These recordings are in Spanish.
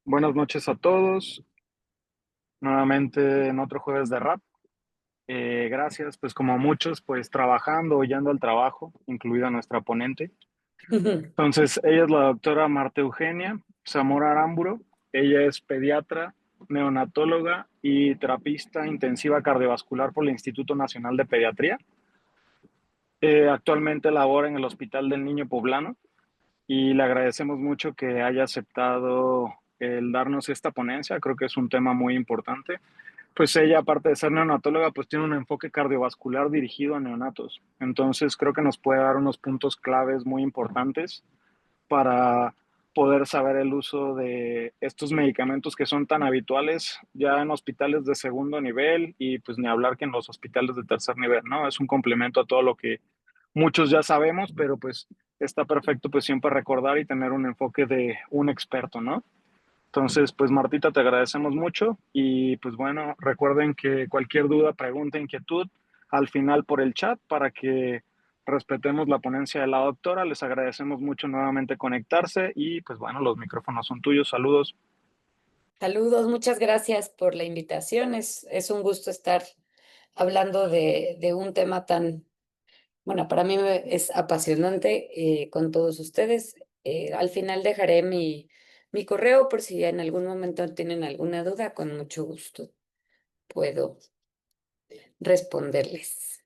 Buenas noches a todos. Nuevamente en otro jueves de rap. Gracias, pues como muchos, pues trabajando o yendo al trabajo, incluida nuestra ponente. Entonces, ella es la doctora Marta Eugenia Zamora Aramburo. Ella es pediatra, neonatóloga y terapista intensiva cardiovascular por el Instituto Nacional de Pediatría. Actualmente labora en el Hospital del Niño Poblano y le agradecemos mucho que haya aceptado el darnos esta ponencia. Creo que es un tema muy importante. Pues ella, aparte de ser neonatóloga, pues tiene un enfoque cardiovascular dirigido a neonatos. Entonces creo que nos puede dar unos puntos claves muy importantes para poder saber el uso de estos medicamentos que son tan habituales ya en hospitales de segundo nivel y pues ni hablar que en los hospitales de tercer nivel, ¿no? Es un complemento a todo lo que muchos ya sabemos, pero pues está perfecto pues siempre recordar y tener un enfoque de un experto, ¿no? Entonces, pues Martita, te agradecemos mucho y pues bueno, recuerden que cualquier duda, pregunta, inquietud, al final por el chat para que respetemos la ponencia de la doctora. Les agradecemos mucho nuevamente conectarse y pues bueno, los micrófonos son tuyos. Saludos. Saludos, muchas gracias por la invitación. Es un gusto estar hablando de un tema tan, bueno, para mí es apasionante con todos ustedes. Al final dejaré mi correo por si en algún momento tienen alguna duda, con mucho gusto puedo responderles.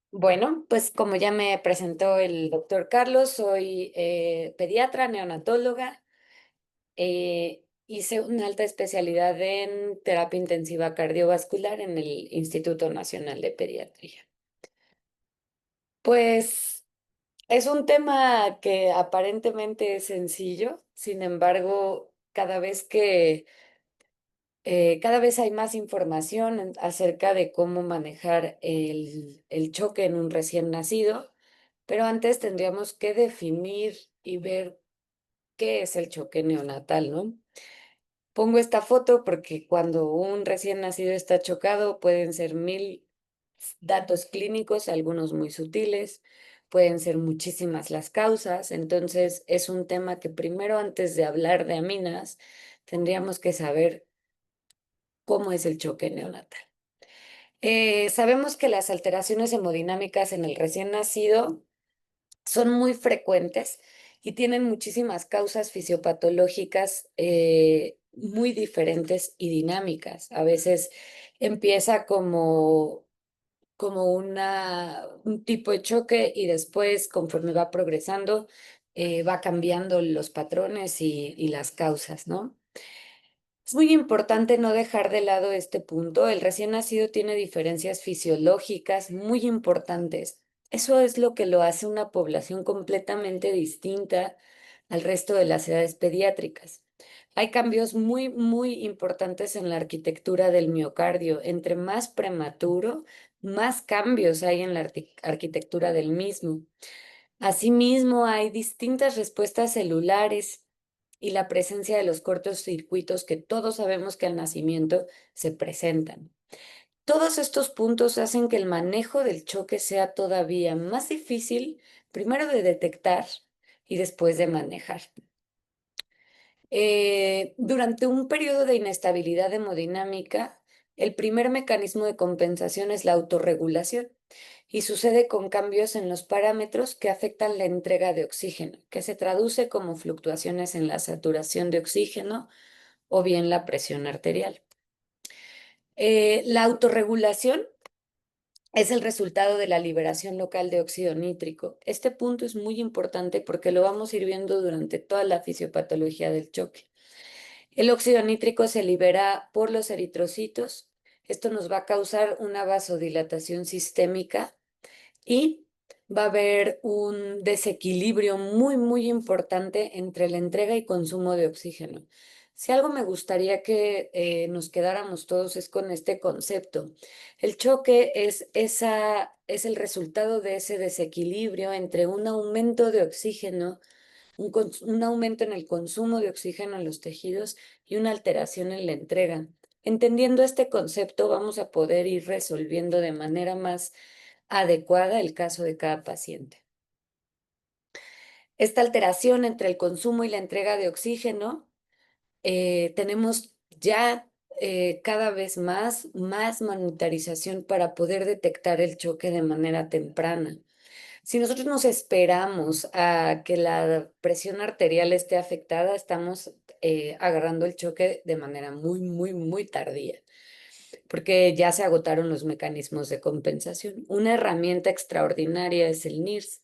Bueno, pues como ya me presentó el doctor Carlos, soy pediatra, neonatóloga. Hice una alta especialidad en terapia intensiva cardiovascular en el Instituto Nacional de Pediatría. Pues es un tema que aparentemente es sencillo, sin embargo, cada vez hay más información acerca de cómo manejar el choque en un recién nacido, pero antes tendríamos que definir y ver qué es el choque neonatal, ¿no? Pongo esta foto porque cuando un recién nacido está chocado pueden ser 1000 datos clínicos, algunos muy sutiles, pueden ser muchísimas las causas, entonces es un tema que primero antes de hablar de aminas tendríamos que saber cómo es el choque neonatal. Sabemos que las alteraciones hemodinámicas en el recién nacido son muy frecuentes y tienen muchísimas causas fisiopatológicas muy diferentes y dinámicas. A veces empieza como un tipo de choque y después, conforme va progresando, va cambiando los patrones y las causas, ¿no? Es muy importante no dejar de lado este punto. El recién nacido tiene diferencias fisiológicas muy importantes. Eso es lo que lo hace una población completamente distinta al resto de las edades pediátricas. Hay cambios muy, muy importantes en la arquitectura del miocardio. Entre más prematuro, más cambios hay en la arquitectura del mismo. Asimismo, hay distintas respuestas celulares y la presencia de los cortos circuitos que todos sabemos que al nacimiento se presentan. Todos estos puntos hacen que el manejo del choque sea todavía más difícil, primero de detectar y después de manejar. Durante un periodo de inestabilidad hemodinámica, el primer mecanismo de compensación es la autorregulación y sucede con cambios en los parámetros que afectan la entrega de oxígeno, que se traduce como fluctuaciones en la saturación de oxígeno o bien la presión arterial. La autorregulación es el resultado de la liberación local de óxido nítrico. Este punto es muy importante porque lo vamos a ir viendo durante toda la fisiopatología del choque. El óxido nítrico se libera por los eritrocitos. Esto nos va a causar una vasodilatación sistémica y va a haber un desequilibrio muy, muy importante entre la entrega y consumo de oxígeno. Si algo me gustaría que nos quedáramos todos es con este concepto. El choque es el resultado de ese desequilibrio entre un aumento de oxígeno, un aumento en el consumo de oxígeno en los tejidos y una alteración en la entrega. Entendiendo este concepto, vamos a poder ir resolviendo de manera más adecuada el caso de cada paciente. Esta alteración entre el consumo y la entrega de oxígeno, tenemos ya cada vez más monitorización para poder detectar el choque de manera temprana. Si nosotros nos esperamos a que la presión arterial esté afectada, estamos agarrando el choque de manera muy tardía, porque ya se agotaron los mecanismos de compensación. Una herramienta extraordinaria es el NIRS.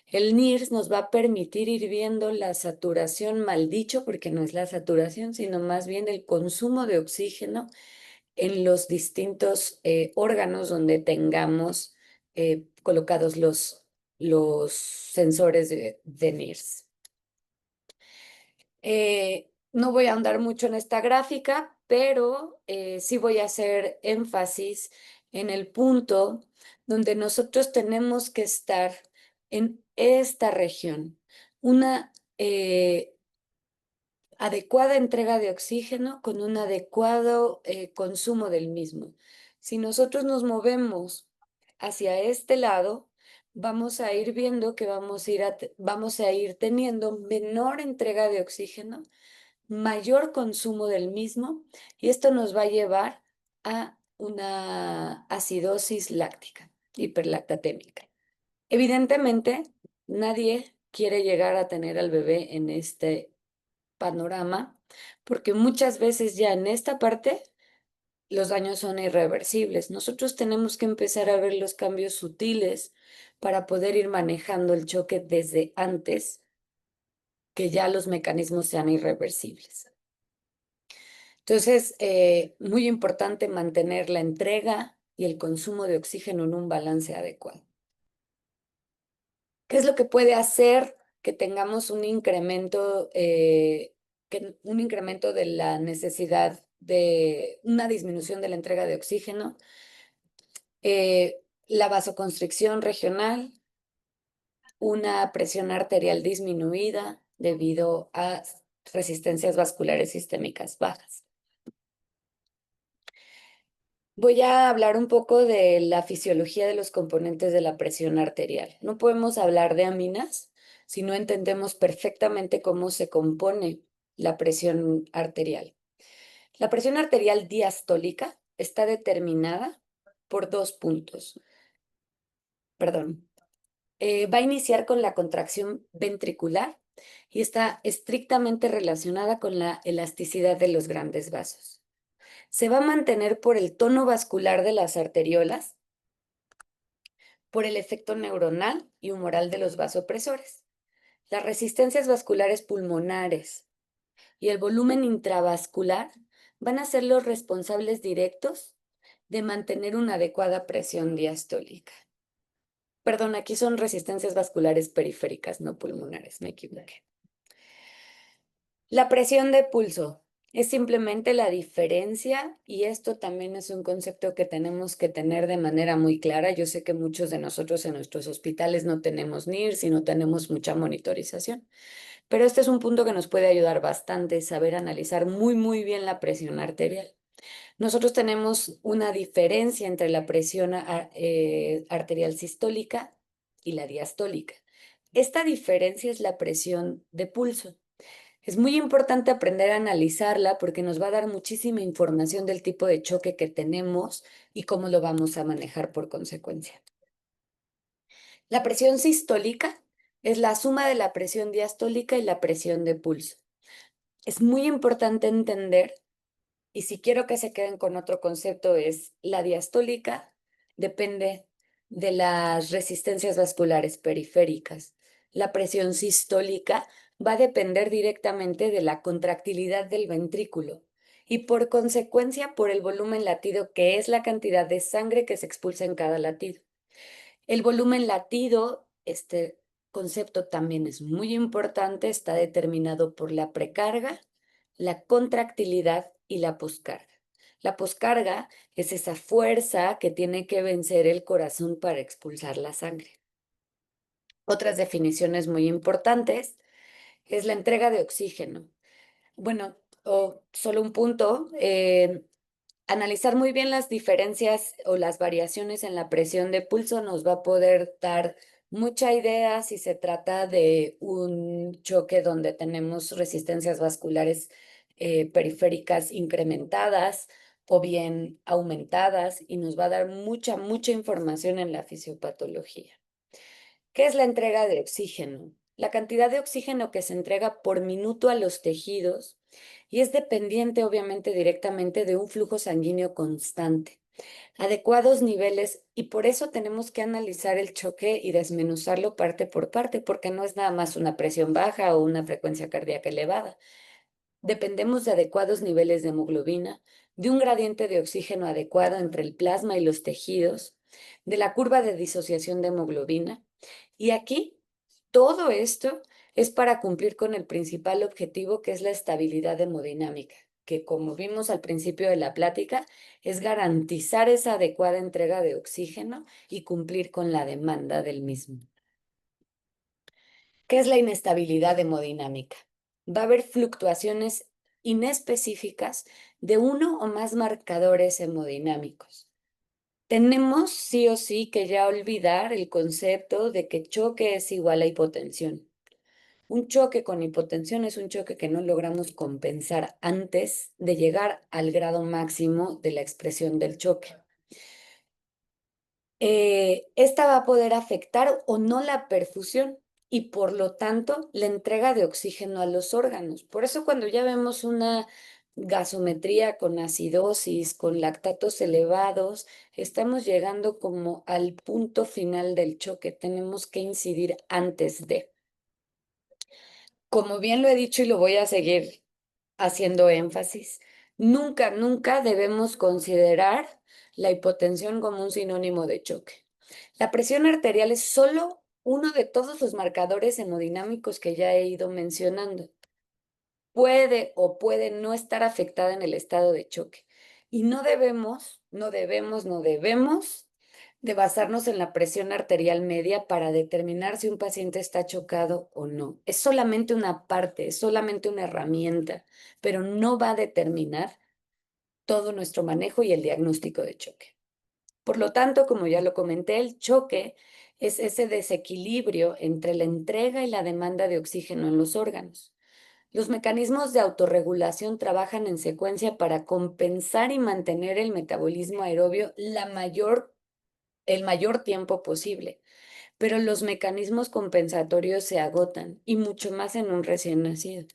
El NIRS nos va a permitir ir viendo la saturación, mal dicho, porque no es la saturación, sino más bien el consumo de oxígeno en los distintos órganos donde tengamos colocados los sensores de NIRS. No voy a ahondar mucho en esta gráfica, pero sí voy a hacer énfasis en el punto donde nosotros tenemos que estar en esta región. Una adecuada entrega de oxígeno con un adecuado consumo del mismo. Si nosotros nos movemos hacia este lado, vamos a ir viendo que vamos a ir teniendo menor entrega de oxígeno, mayor consumo del mismo, y esto nos va a llevar a una acidosis láctica, hiperlactatémica. Evidentemente, nadie quiere llegar a tener al bebé en este panorama, porque muchas veces ya en esta parte los daños son irreversibles. Nosotros tenemos que empezar a ver los cambios sutiles para poder ir manejando el choque desde antes que ya los mecanismos sean irreversibles. Entonces, muy importante mantener la entrega y el consumo de oxígeno en un balance adecuado. ¿Qué es lo que puede hacer que tengamos un incremento de la necesidad de una disminución de la entrega de oxígeno? La vasoconstricción regional, una presión arterial disminuida debido a resistencias vasculares sistémicas bajas. Voy a hablar un poco de la fisiología de los componentes de la presión arterial. No podemos hablar de aminas si no entendemos perfectamente cómo se compone la presión arterial. La presión arterial diastólica está determinada por dos puntos. Perdón. Va a iniciar con la contracción ventricular y está estrictamente relacionada con la elasticidad de los grandes vasos. Se va a mantener por el tono vascular de las arteriolas, por el efecto neuronal y humoral de los vasopresores. Las resistencias vasculares pulmonares y el volumen intravascular van a ser los responsables directos de mantener una adecuada presión diastólica. Perdón, aquí son resistencias vasculares periféricas, no pulmonares, me equivoqué. La presión de pulso es simplemente la diferencia, y esto también es un concepto que tenemos que tener de manera muy clara. Yo sé que muchos de nosotros en nuestros hospitales no tenemos NIRS y no tenemos mucha monitorización, pero este es un punto que nos puede ayudar bastante, saber analizar muy bien la presión arterial. Nosotros tenemos una diferencia entre la presión arterial sistólica y la diastólica. Esta diferencia es la presión de pulso. Es muy importante aprender a analizarla porque nos va a dar muchísima información del tipo de choque que tenemos y cómo lo vamos a manejar por consecuencia. La presión sistólica es la suma de la presión diastólica y la presión de pulso. Es muy importante entender, y si quiero que se queden con otro concepto, es la diastólica depende de las resistencias vasculares periféricas. La presión sistólica va a depender directamente de la contractilidad del ventrículo y por consecuencia por el volumen latido, que es la cantidad de sangre que se expulsa en cada latido. El volumen latido, este concepto también es muy importante, está determinado por la precarga, la contractilidad y la poscarga. La poscarga es esa fuerza que tiene que vencer el corazón para expulsar la sangre. Otras definiciones muy importantes es la entrega de oxígeno. Bueno, solo un punto, analizar muy bien las diferencias o las variaciones en la presión de pulso nos va a poder dar Mucha idea si se trata de un choque donde tenemos resistencias vasculares periféricas incrementadas o bien aumentadas y nos va a dar mucha información en la fisiopatología. ¿Qué es la entrega de oxígeno? La cantidad de oxígeno que se entrega por minuto a los tejidos y es dependiente obviamente directamente de un flujo sanguíneo constante, adecuados niveles, y por eso tenemos que analizar el choque y desmenuzarlo parte por parte, porque no es nada más una presión baja o una frecuencia cardíaca elevada. Dependemos de adecuados niveles de hemoglobina, de un gradiente de oxígeno adecuado entre el plasma y los tejidos, de la curva de disociación de hemoglobina. Y aquí, todo esto es para cumplir con el principal objetivo, que es la estabilidad hemodinámica, que como vimos al principio de la plática, es garantizar esa adecuada entrega de oxígeno y cumplir con la demanda del mismo. ¿Qué es la inestabilidad hemodinámica? Va a haber fluctuaciones inespecíficas de uno o más marcadores hemodinámicos. Tenemos sí o sí que ya olvidar el concepto de que choque es igual a hipotensión. Un choque con hipotensión es un choque que no logramos compensar antes de llegar al grado máximo de la expresión del choque. Esta va a poder afectar o no la perfusión y por lo tanto la entrega de oxígeno a los órganos. Por eso cuando ya vemos una gasometría con acidosis, con lactatos elevados, estamos llegando como al punto final del choque. Tenemos que incidir antes de. Como bien lo he dicho y lo voy a seguir haciendo énfasis, nunca debemos considerar la hipotensión como un sinónimo de choque. La presión arterial es solo uno de todos los marcadores hemodinámicos que ya he ido mencionando. Puede o puede no estar afectada en el estado de choque. Y no debemos de basarnos en la presión arterial media para determinar si un paciente está chocado o no. Es solamente una parte, es solamente una herramienta, pero no va a determinar todo nuestro manejo y el diagnóstico de choque. Por lo tanto, como ya lo comenté, el choque es ese desequilibrio entre la entrega y la demanda de oxígeno en los órganos. Los mecanismos de autorregulación trabajan en secuencia para compensar y mantener el metabolismo aerobio el mayor tiempo posible, pero los mecanismos compensatorios se agotan y mucho más en un recién nacido.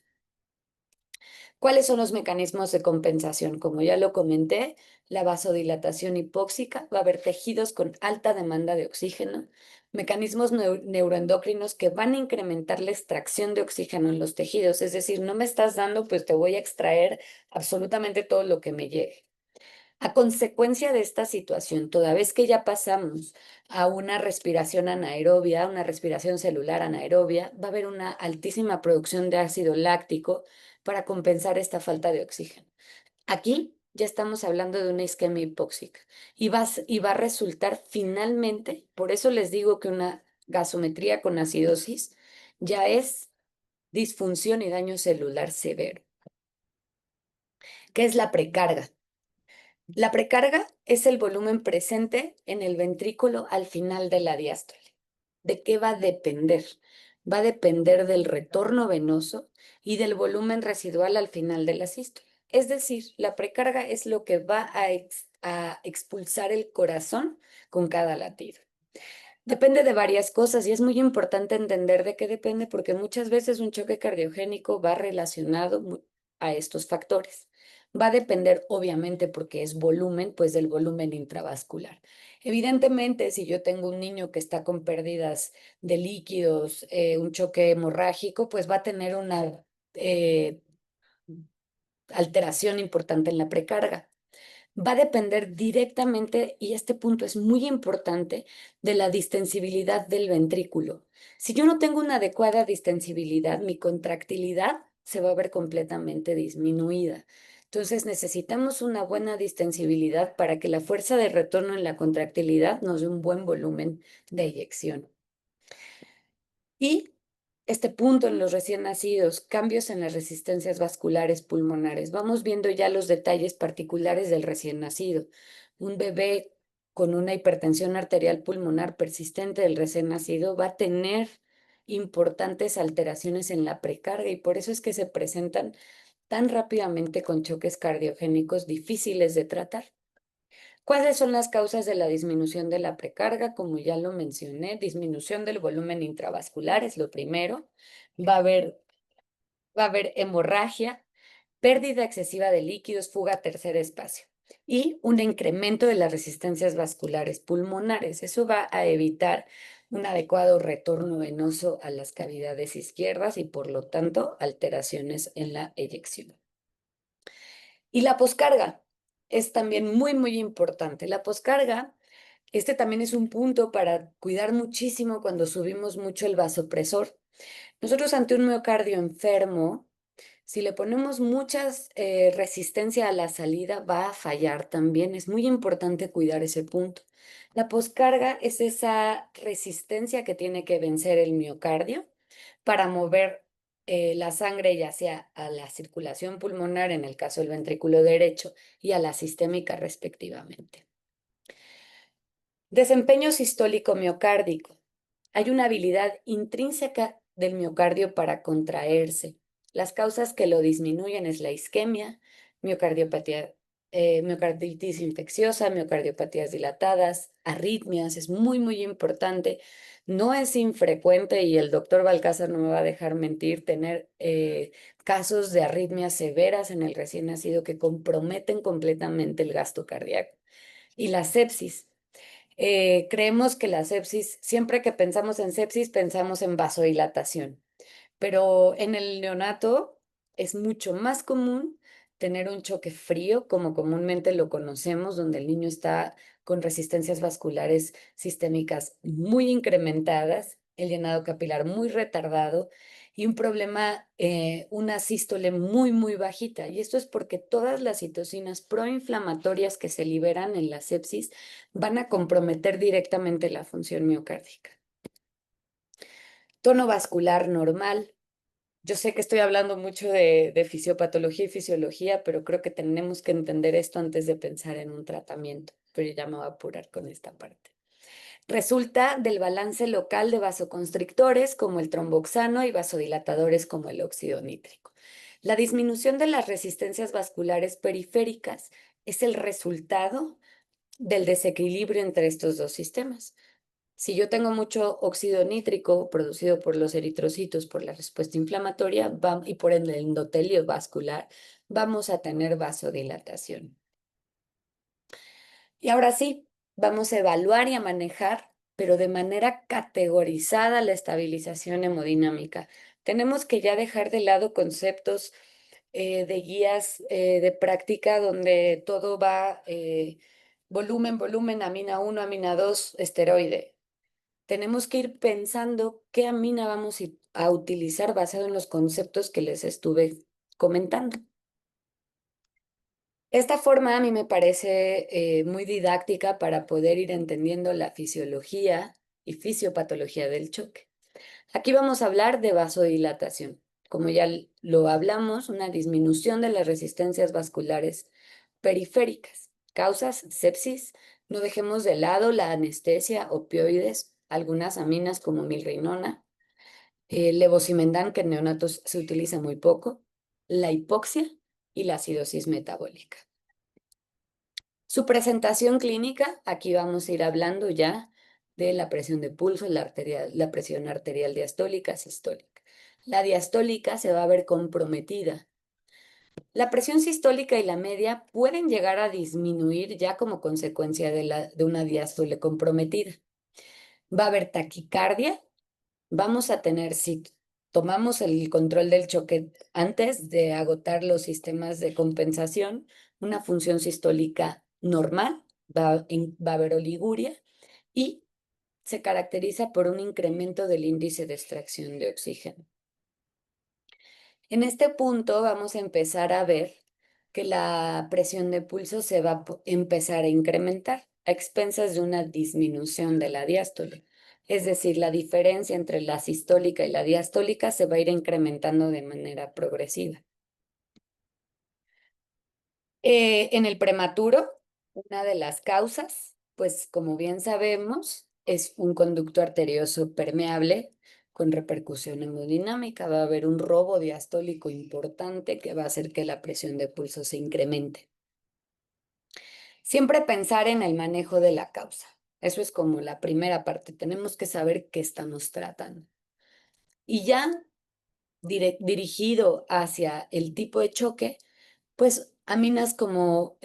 ¿Cuáles son los mecanismos de compensación? Como ya lo comenté, la vasodilatación hipóxica, va a haber tejidos con alta demanda de oxígeno, mecanismos neuroendocrinos que van a incrementar la extracción de oxígeno en los tejidos, es decir, no me estás dando, pues te voy a extraer absolutamente todo lo que me llegue. A consecuencia de esta situación, toda vez que ya pasamos a una respiración anaerobia, una respiración celular anaerobia, va a haber una altísima producción de ácido láctico para compensar esta falta de oxígeno. Aquí ya estamos hablando de una isquemia hipóxica y va a resultar finalmente, por eso les digo que una gasometría con acidosis ya es disfunción y daño celular severo. ¿Qué es la precarga? La precarga es el volumen presente en el ventrículo al final de la diástole. ¿De qué va a depender? Va a depender del retorno venoso y del volumen residual al final de la sístole. Es decir, la precarga es lo que va a expulsar el corazón con cada latido. Depende de varias cosas y es muy importante entender de qué depende porque muchas veces un choque cardiogénico va relacionado a estos factores. Va a depender, obviamente, porque es volumen, pues del volumen intravascular. Evidentemente, si yo tengo un niño que está con pérdidas de líquidos, un choque hemorrágico, pues va a tener una alteración importante en la precarga. Va a depender directamente, y este punto es muy importante, de la distensibilidad del ventrículo. Si yo no tengo una adecuada distensibilidad, mi contractilidad se va a ver completamente disminuida. Entonces necesitamos una buena distensibilidad para que la fuerza de retorno en la contractilidad nos dé un buen volumen de eyección. Y este punto en los recién nacidos, cambios en las resistencias vasculares pulmonares. Vamos viendo ya los detalles particulares del recién nacido. Un bebé con una hipertensión arterial pulmonar persistente del recién nacido va a tener importantes alteraciones en la precarga y por eso es que se presentan tan rápidamente con choques cardiogénicos difíciles de tratar. ¿Cuáles son las causas de la disminución de la precarga? Como ya lo mencioné, disminución del volumen intravascular es lo primero. Va a haber, va a haber hemorragia, pérdida excesiva de líquidos, fuga a tercer espacio y un incremento de las resistencias vasculares pulmonares. Eso va a evitar un adecuado retorno venoso a las cavidades izquierdas y por lo tanto alteraciones en la eyección. Y la poscarga es también muy, muy importante. La poscarga, este también es un punto para cuidar muchísimo cuando subimos mucho el vasopresor. Nosotros ante un miocardio enfermo, si le ponemos muchas resistencia a la salida, va a fallar también. Es muy importante cuidar ese punto. La poscarga es esa resistencia que tiene que vencer el miocardio para mover la sangre ya sea a la circulación pulmonar, en el caso del ventrículo derecho, y a la sistémica respectivamente. Desempeño sistólico miocárdico. Hay una habilidad intrínseca del miocardio para contraerse. Las causas que lo disminuyen es la isquemia, miocardiopatía, miocarditis infecciosa, miocardiopatías dilatadas, arritmias. Es muy, muy importante. No es infrecuente y el doctor Balcázar no me va a dejar mentir tener casos de arritmias severas en el recién nacido que comprometen completamente el gasto cardíaco. Y la sepsis. Creemos que la sepsis, siempre que pensamos en sepsis, pensamos en vasodilatación, pero en el neonato es mucho más común tener un choque frío, como comúnmente lo conocemos, donde el niño está con resistencias vasculares sistémicas muy incrementadas, el llenado capilar muy retardado y un problema, una sístole muy, muy bajita. Y esto es porque todas las citocinas proinflamatorias que se liberan en la sepsis van a comprometer directamente la función miocárdica. Tono vascular normal. Yo sé que estoy hablando mucho de fisiopatología y fisiología, pero creo que tenemos que entender esto antes de pensar en un tratamiento. Pero ya me voy a apurar con esta parte. Resulta del balance local de vasoconstrictores como el tromboxano y vasodilatadores como el óxido nítrico. La disminución de las resistencias vasculares periféricas es el resultado del desequilibrio entre estos dos sistemas. Si yo tengo mucho óxido nítrico producido por los eritrocitos por la respuesta inflamatoria y por el endotelio vascular, vamos a tener vasodilatación. Y ahora sí, vamos a evaluar y a manejar, pero de manera categorizada, la estabilización hemodinámica. Tenemos que ya dejar de lado conceptos de guías de práctica donde todo va volumen, volumen, amina 1, amina 2, esteroide. Tenemos que ir pensando qué amina vamos a utilizar basado en los conceptos que les estuve comentando. Esta forma a mí me parece muy didáctica para poder ir entendiendo la fisiología y fisiopatología del choque. Aquí vamos a hablar de vasodilatación. Como ya lo hablamos, una disminución de las resistencias vasculares periféricas. Causas, sepsis. No dejemos de lado la anestesia, opioides, algunas aminas como milrinona, levosimendan, que en neonatos se utiliza muy poco, la hipoxia y la acidosis metabólica. Su presentación clínica, aquí vamos a ir hablando ya de la presión de pulso, la presión arterial diastólica, sistólica. La diastólica se va a ver comprometida. La presión sistólica y la media pueden llegar a disminuir ya como consecuencia de una diástole comprometida. Va a haber taquicardia. Vamos a tener, si tomamos el control del choque antes de agotar los sistemas de compensación, una función sistólica normal, va a haber oliguria y se caracteriza por un incremento del índice de extracción de oxígeno. En este punto vamos a empezar a ver que la presión de pulso se va a empezar a incrementar a expensas de una disminución de la diástole. Es decir, la diferencia entre la sistólica y la diastólica se va a ir incrementando de manera progresiva. En el prematuro, una de las causas Pues como bien sabemos, es un conducto arterioso permeable con repercusión hemodinámica. Va a haber un robo diastólico importante que va a hacer que la presión de pulso se incremente. Siempre pensar en el manejo de la causa. Eso es como la primera parte. Tenemos que saber qué estamos tratando. Y ya dirigido hacia el tipo de choque, pues aminas como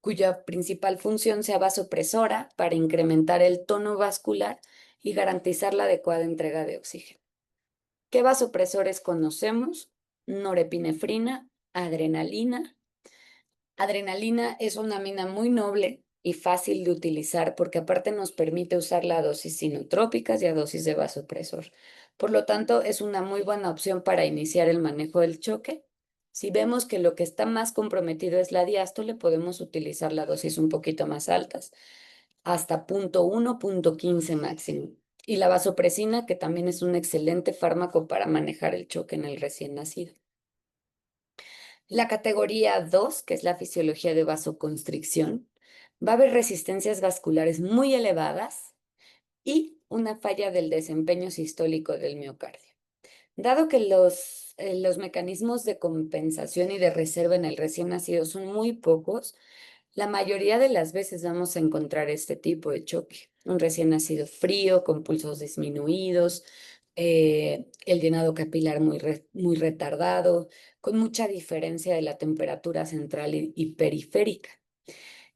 cuya principal función sea vasopresora para incrementar el tono vascular y garantizar la adecuada entrega de oxígeno. ¿Qué vasopresores conocemos? Norepinefrina, adrenalina. Adrenalina es una amina muy noble y fácil de utilizar porque aparte nos permite usarla a dosis sinotrópicas y a dosis de vasopresor. Por lo tanto, es una muy buena opción para iniciar el manejo del choque. Si vemos que lo que está más comprometido es la diástole, podemos utilizar la dosis un poquito más altas, hasta 0.1, 0.15 máximo. Y la vasopresina, que también es un excelente fármaco para manejar el choque en el recién nacido. La categoría 2, que es la fisiología de vasoconstricción, va a haber resistencias vasculares muy elevadas y una falla del desempeño sistólico del miocardio. Dado que los mecanismos de compensación y de reserva en el recién nacido son muy pocos, la mayoría de las veces vamos a encontrar este tipo de choque. Un recién nacido frío, con pulsos disminuidos, el llenado capilar muy retardado, con mucha diferencia de la temperatura central y periférica.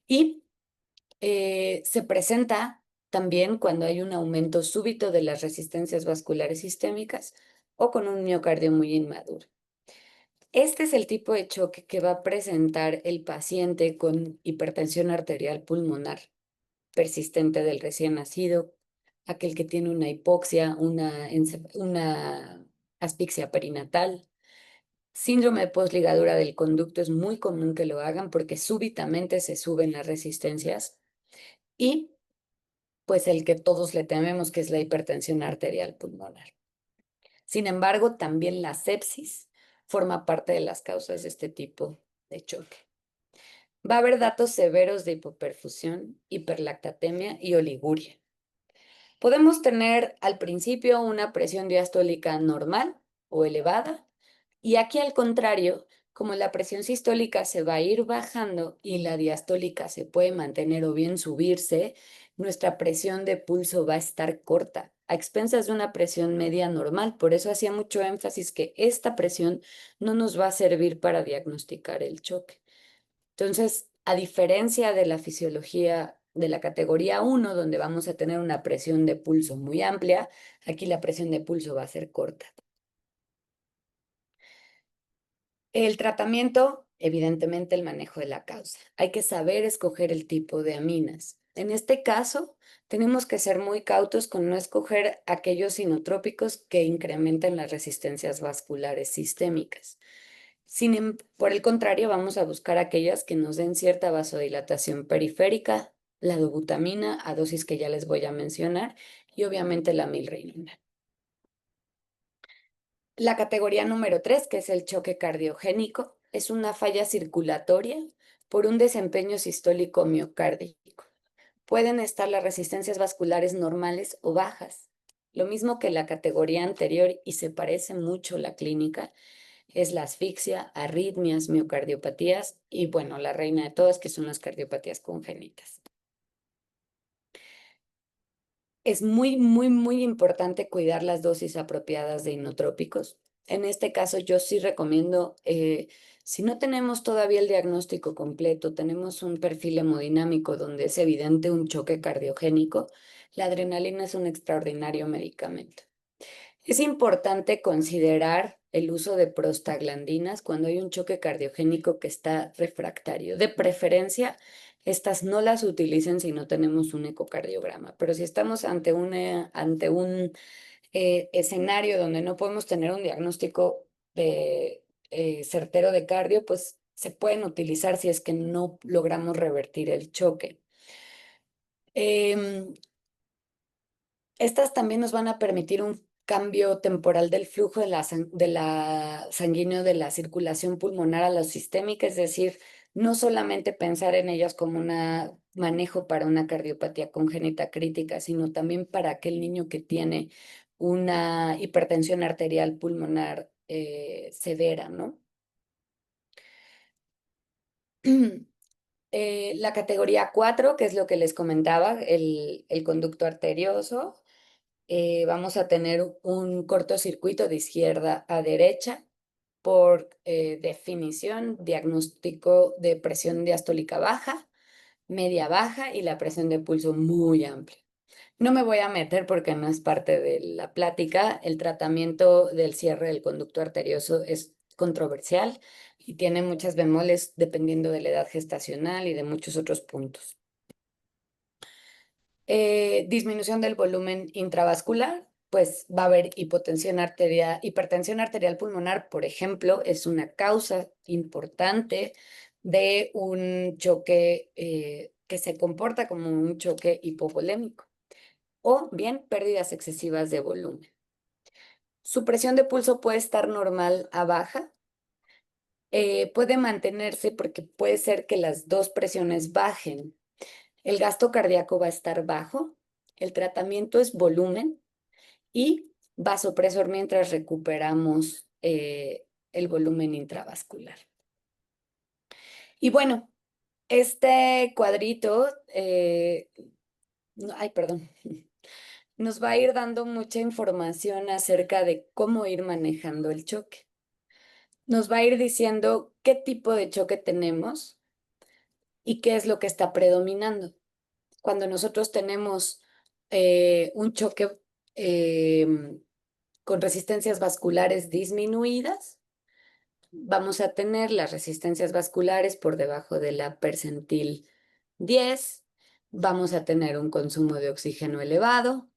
Y se presenta también cuando hay un aumento súbito de las resistencias vasculares sistémicas o con un miocardio muy inmaduro. Este es el tipo de choque que va a presentar el paciente con hipertensión arterial pulmonar persistente del recién nacido, aquel que tiene una hipoxia, una asfixia perinatal. Síndrome de posligadura del conducto es muy común que lo hagan porque súbitamente se suben las resistencias y pues el que todos le tememos, que es la hipertensión arterial pulmonar. Sin embargo, también la sepsis forma parte de las causas de este tipo de choque. Va a haber datos severos de hipoperfusión, hiperlactatemia y oliguria. Podemos tener al principio una presión diastólica normal o elevada, y aquí al contrario, como la presión sistólica se va a ir bajando y la diastólica se puede mantener o bien subirse, nuestra presión de pulso va a estar corta, a expensas de una presión media normal. Por eso hacía mucho énfasis que esta presión no nos va a servir para diagnosticar el choque. Entonces, a diferencia de la fisiología de la categoría 1, donde vamos a tener una presión de pulso muy amplia, aquí la presión de pulso va a ser corta. El tratamiento, evidentemente, el manejo de la causa. Hay que saber escoger el tipo de aminas. En este caso, tenemos que ser muy cautos con no escoger aquellos inotrópicos que incrementen las resistencias vasculares sistémicas. Por el contrario, vamos a buscar aquellas que nos den cierta vasodilatación periférica, la dobutamina a dosis que ya les voy a mencionar y obviamente la milrinona. La categoría número 3, que es el choque cardiogénico, es una falla circulatoria por un desempeño sistólico miocárdico. Pueden estar las resistencias vasculares normales o bajas. Lo mismo que la categoría anterior y se parece mucho la clínica, es la asfixia, arritmias, miocardiopatías y bueno, la reina de todas que son las cardiopatías congénitas. Es muy, muy, muy importante cuidar las dosis apropiadas de inotrópicos. En este caso, yo sí recomiendo, si no tenemos todavía el diagnóstico completo, tenemos un perfil hemodinámico donde es evidente un choque cardiogénico, la adrenalina es un extraordinario medicamento. Es importante considerar el uso de prostaglandinas cuando hay un choque cardiogénico que está refractario. De preferencia, estas no las utilicen si no tenemos un ecocardiograma, pero si estamos ante un escenario donde no podemos tener un diagnóstico certero de cardio, pues se pueden utilizar si es que no logramos revertir el choque. Em, Estas también nos van a permitir un cambio temporal del flujo de la sanguíneo de la circulación pulmonar a la sistémica, es decir, no solamente pensar en ellas como un manejo para una cardiopatía congénita crítica, sino también para aquel niño que tiene una hipertensión arterial pulmonar severa, ¿no? La categoría 4, que es lo que les comentaba, el conducto arterioso, vamos a tener un cortocircuito de izquierda a derecha por definición, diagnóstico de presión diastólica baja, media baja y la presión de pulso muy amplia. No me voy a meter porque no es parte de la plática. El tratamiento del cierre del conducto arterioso es controversial y tiene muchas bemoles dependiendo de la edad gestacional y de muchos otros puntos. Disminución del volumen intravascular, pues va a haber hipertensión arterial pulmonar, por ejemplo, es una causa importante de un choque que se comporta como un choque hipovolémico o bien pérdidas excesivas de volumen. Su presión de pulso puede estar normal a baja, puede mantenerse porque puede ser que las dos presiones bajen. El gasto cardíaco va a estar bajo, el tratamiento es volumen y vasopresor mientras recuperamos el volumen intravascular. Y bueno, este cuadrito, ay, perdón, nos va a ir dando mucha información acerca de cómo ir manejando el choque. Nos va a ir diciendo qué tipo de choque tenemos y qué es lo que está predominando. Cuando nosotros tenemos un choque con resistencias vasculares disminuidas, vamos a tener las resistencias vasculares por debajo de la percentil 10, vamos a tener un consumo de oxígeno elevado.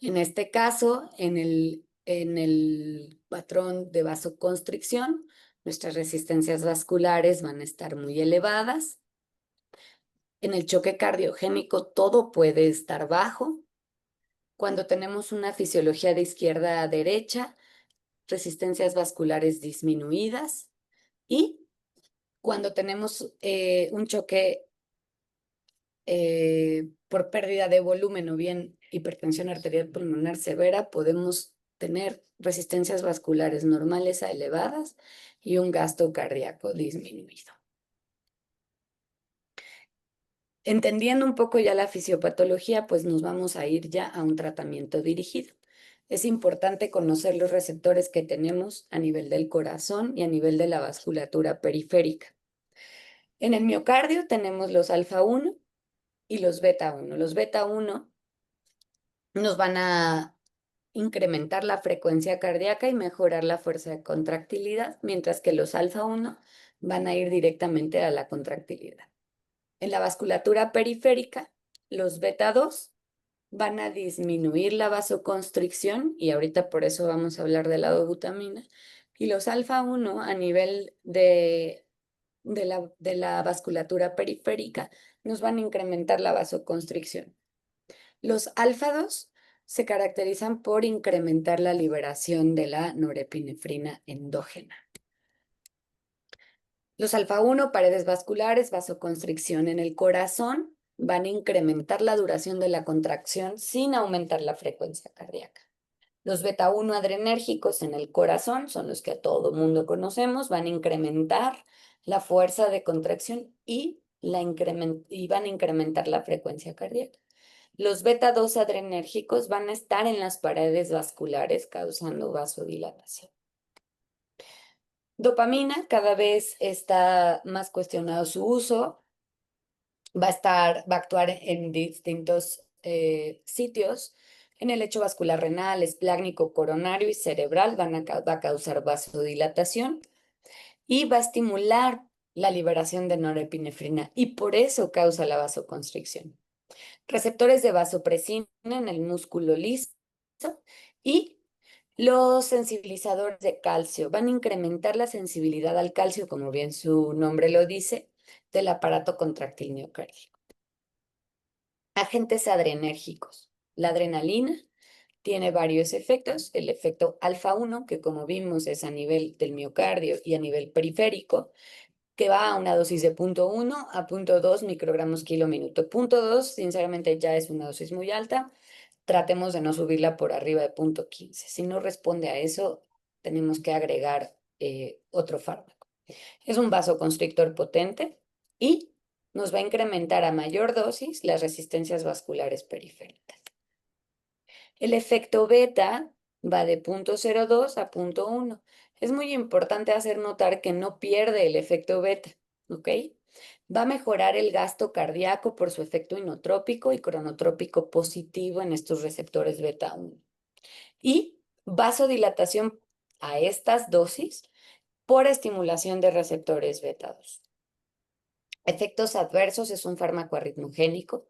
En este caso, en el patrón de vasoconstricción, nuestras resistencias vasculares van a estar muy elevadas. En el choque cardiogénico, todo puede estar bajo. Cuando tenemos una fisiología de izquierda a derecha, resistencias vasculares disminuidas. Y cuando tenemos un choque por pérdida de volumen o bien hipertensión arterial pulmonar severa, podemos tener resistencias vasculares normales a elevadas y un gasto cardíaco disminuido. Entendiendo un poco ya la fisiopatología, pues nos vamos a ir ya a un tratamiento dirigido. Es importante conocer los receptores que tenemos a nivel del corazón y a nivel de la vasculatura periférica. En el miocardio tenemos los alfa 1 y los beta 1. Los beta 1 nos van a incrementar la frecuencia cardíaca y mejorar la fuerza de contractilidad, mientras que los alfa 1 van a ir directamente a la contractilidad. En la vasculatura periférica, los beta 2 van a disminuir la vasoconstricción y ahorita por eso vamos a hablar de la dobutamina. Y los alfa 1 a nivel de la vasculatura periférica nos van a incrementar la vasoconstricción. Los alfa 2 se caracterizan por incrementar la liberación de la norepinefrina endógena. Los alfa 1, paredes vasculares, vasoconstricción en el corazón, van a incrementar la duración de la contracción sin aumentar la frecuencia cardíaca. Los beta 1 adrenérgicos en el corazón son los que a todo mundo conocemos, van a incrementar la fuerza de contracción y van a incrementar la frecuencia cardíaca. Los beta 2 adrenérgicos van a estar en las paredes vasculares causando vasodilatación. Dopamina, cada vez está más cuestionado su uso, va a actuar en distintos sitios. En el lecho vascular renal, esplácnico, coronario y cerebral va a causar vasodilatación y va a estimular la liberación de norepinefrina y por eso causa la vasoconstricción. Receptores de vasopresina en el músculo liso y los sensibilizadores de calcio van a incrementar la sensibilidad al calcio, como bien su nombre lo dice, del aparato contráctil miocárdico. Agentes adrenérgicos. La adrenalina tiene varios efectos. El efecto alfa 1, que como vimos es a nivel del miocardio y a nivel periférico, que va a una dosis de 0,1 a 0,2 microgramos kilo minuto. 0,2, sinceramente, ya es una dosis muy alta. Tratemos de no subirla por arriba de 0,15. Si no responde a eso, tenemos que agregar otro fármaco. Es un vasoconstrictor potente y nos va a incrementar a mayor dosis las resistencias vasculares periféricas. El efecto beta va de 0,02 a 0,1. Es muy importante hacer notar que no pierde el efecto beta, ¿ok? Va a mejorar el gasto cardíaco por su efecto inotrópico y cronotrópico positivo en estos receptores beta 1. Y vasodilatación a estas dosis por estimulación de receptores beta 2. Efectos adversos: es un fármaco arritmogénico,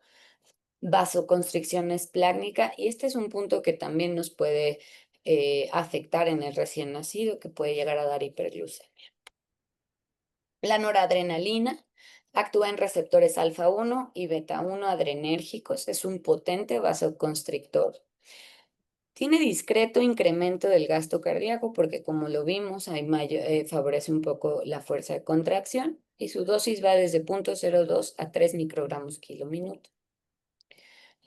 vasoconstricción esplácnica, y este es un punto que también nos puede afectar en el recién nacido, que puede llegar a dar hiperglucemia. La noradrenalina actúa en receptores alfa 1 y beta 1 adrenérgicos, es un potente vasoconstrictor. Tiene discreto incremento del gasto cardíaco porque, como lo vimos, favorece un poco la fuerza de contracción, y su dosis va desde 0,02 a 3 microgramos kilo minuto.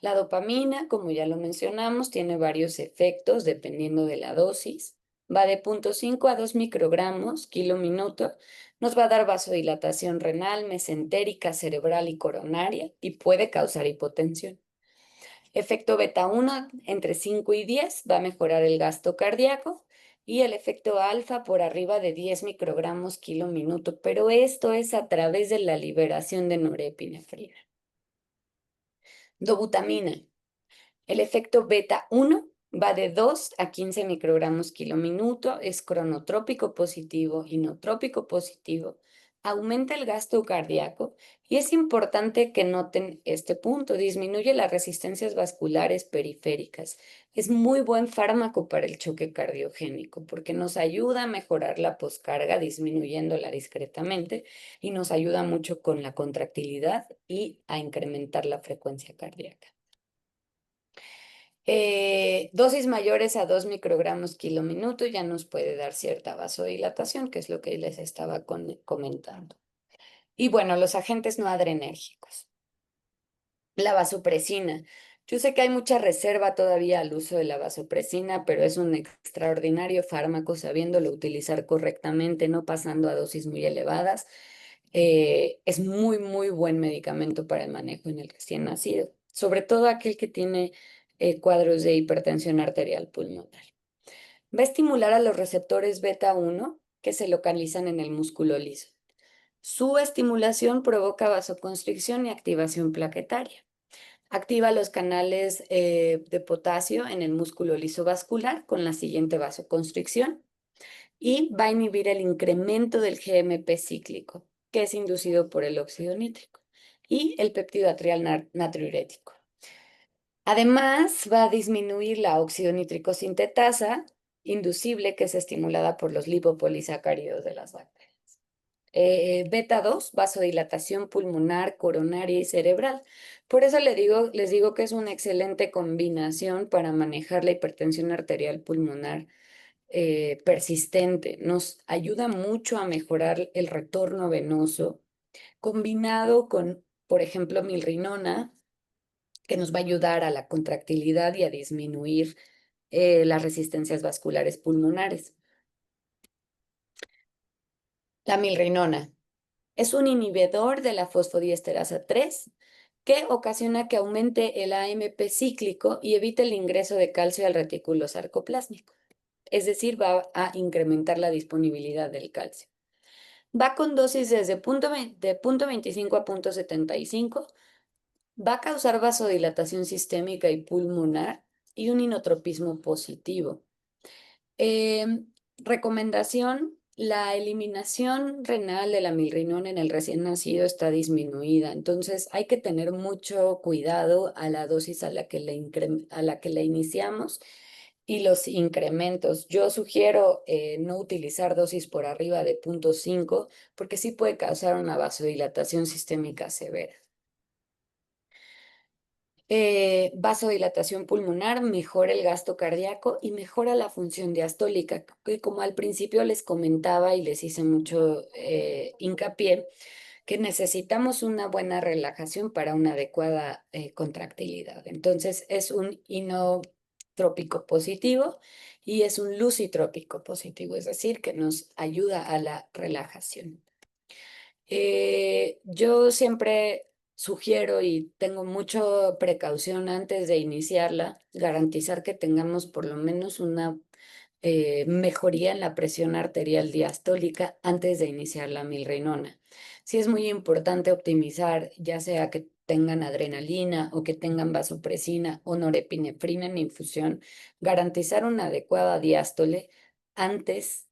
La dopamina, como ya lo mencionamos, tiene varios efectos dependiendo de la dosis. Va de 0,5 a 2 microgramos kilo minuto. Nos va a dar vasodilatación renal, mesentérica, cerebral y coronaria, y puede causar hipotensión. Efecto beta 1 entre 5 y 10 va a mejorar el gasto cardíaco, y el efecto alfa por arriba de 10 microgramos kilo minuto, pero esto es a través de la liberación de norepinefrina. Dobutamina. El efecto beta 1 va de 2 a 15 microgramos kilo minuto, es cronotrópico positivo, inotrópico positivo, aumenta el gasto cardíaco, y es importante que noten este punto: disminuye las resistencias vasculares periféricas. Es muy buen fármaco para el choque cardiogénico porque nos ayuda a mejorar la poscarga disminuyéndola discretamente, y nos ayuda mucho con la contractilidad y a incrementar la frecuencia cardíaca. Dosis mayores a 2 microgramos kilo minuto ya nos puede dar cierta vasodilatación, que es lo que les estaba comentando. Y bueno, los agentes no adrenérgicos. La vasopresina. Yo sé que hay mucha reserva todavía al uso de la vasopresina, pero es un extraordinario fármaco sabiéndolo utilizar correctamente, no pasando a dosis muy elevadas. Es muy, muy buen medicamento para el manejo en el recién nacido, sobre todo aquel que tiene cuadros de hipertensión arterial pulmonar. Va a estimular a los receptores beta 1 que se localizan en el músculo liso. Su estimulación provoca vasoconstricción y activación plaquetaria. Activa los canales de potasio en el músculo liso vascular con la siguiente vasoconstricción, y va a inhibir el incremento del GMP cíclico, que es inducido por el óxido nítrico, y el péptido atrial natriurético. Además, va a disminuir la óxido nítrico sintetasa inducible, que es estimulada por los lipopolisacáridos de las bacterias. Beta 2, vasodilatación pulmonar, coronaria y cerebral. Por eso les digo que es una excelente combinación para manejar la hipertensión arterial pulmonar persistente. Nos ayuda mucho a mejorar el retorno venoso, combinado con, por ejemplo, milrinona, que nos va a ayudar a la contractilidad y a disminuir las resistencias vasculares pulmonares. La milrinona es un inhibidor de la fosfodiesterasa 3 que ocasiona que aumente el AMP cíclico y evite el ingreso de calcio al retículo sarcoplásmico. Es decir, va a incrementar la disponibilidad del calcio. Va con dosis desde de 0,25 a 0,75. Va a causar vasodilatación sistémica y pulmonar y un inotropismo positivo. Recomendación: la eliminación renal de la milrinona en el recién nacido está disminuida, entonces hay que tener mucho cuidado a la dosis a la que la iniciamos y los incrementos. Yo sugiero no utilizar dosis por arriba de 0,5 porque sí puede causar una vasodilatación sistémica severa. Vasodilatación pulmonar, mejora el gasto cardíaco y mejora la función diastólica, que como al principio les comentaba y les hice mucho hincapié, que necesitamos una buena relajación para una adecuada contractilidad. Entonces, es un inotrópico positivo y es un lucitrópico positivo, es decir, que nos ayuda a la relajación. Yo siempre sugiero y tengo mucha precaución antes de iniciarla, garantizar que tengamos por lo menos una mejoría en la presión arterial diastólica antes de iniciar la milrinona. Sí es muy importante optimizar, ya sea que tengan adrenalina o que tengan vasopresina o norepinefrina en infusión, garantizar una adecuada diástole antes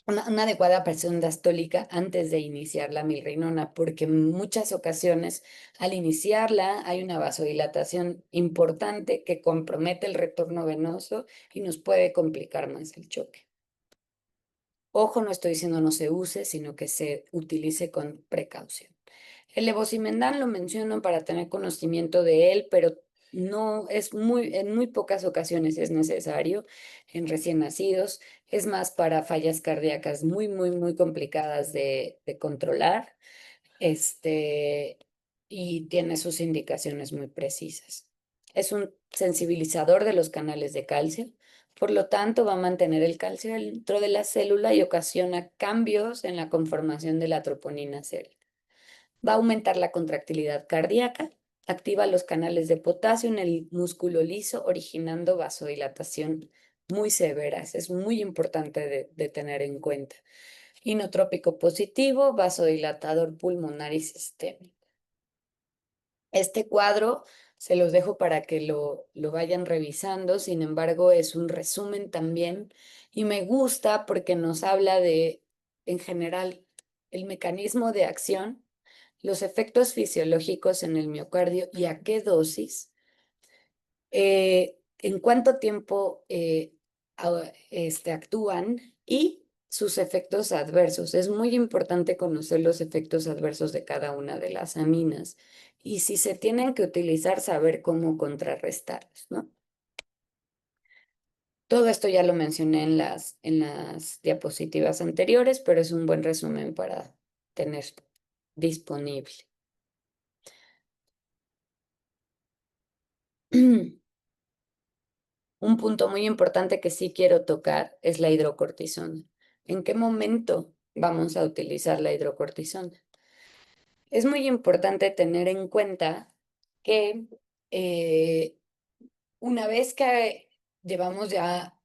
una adecuada presión diastólica antes de iniciar la milrinona, porque en muchas ocasiones al iniciarla hay una vasodilatación importante que compromete el retorno venoso y nos puede complicar más el choque. Ojo, no estoy diciendo no se use, sino que se utilice con precaución. El levosimendan lo menciono para tener conocimiento de él, pero no es en muy pocas ocasiones es necesario en recién nacidos. Es más para fallas cardíacas muy complicadas de controlar, este, y tiene sus indicaciones muy precisas. Es un sensibilizador de los canales de calcio, por lo tanto va a mantener el calcio dentro de la célula y ocasiona cambios en la conformación de la troponina sérica. Va a aumentar la contractilidad cardíaca, activa los canales de potasio en el músculo liso, originando vasodilatación muy severas. Es muy importante de tener en cuenta. Inotrópico positivo, vasodilatador pulmonar y sistémico. Este cuadro se los dejo para que lo vayan revisando, sin embargo, es un resumen también y me gusta porque nos habla de, en general, el mecanismo de acción, los efectos fisiológicos en el miocardio y a qué dosis, en cuánto tiempo actúan y sus efectos adversos. Es muy importante conocer los efectos adversos de cada una de las aminas y si se tienen que utilizar, saber cómo contrarrestarlos, ¿no? Todo esto ya lo mencioné en las diapositivas anteriores, pero es un buen resumen para tener disponible. Un punto muy importante que sí quiero tocar es la hidrocortisona. ¿En qué momento vamos a utilizar la hidrocortisona? Es muy importante tener en cuenta que eh, una vez que llevamos ya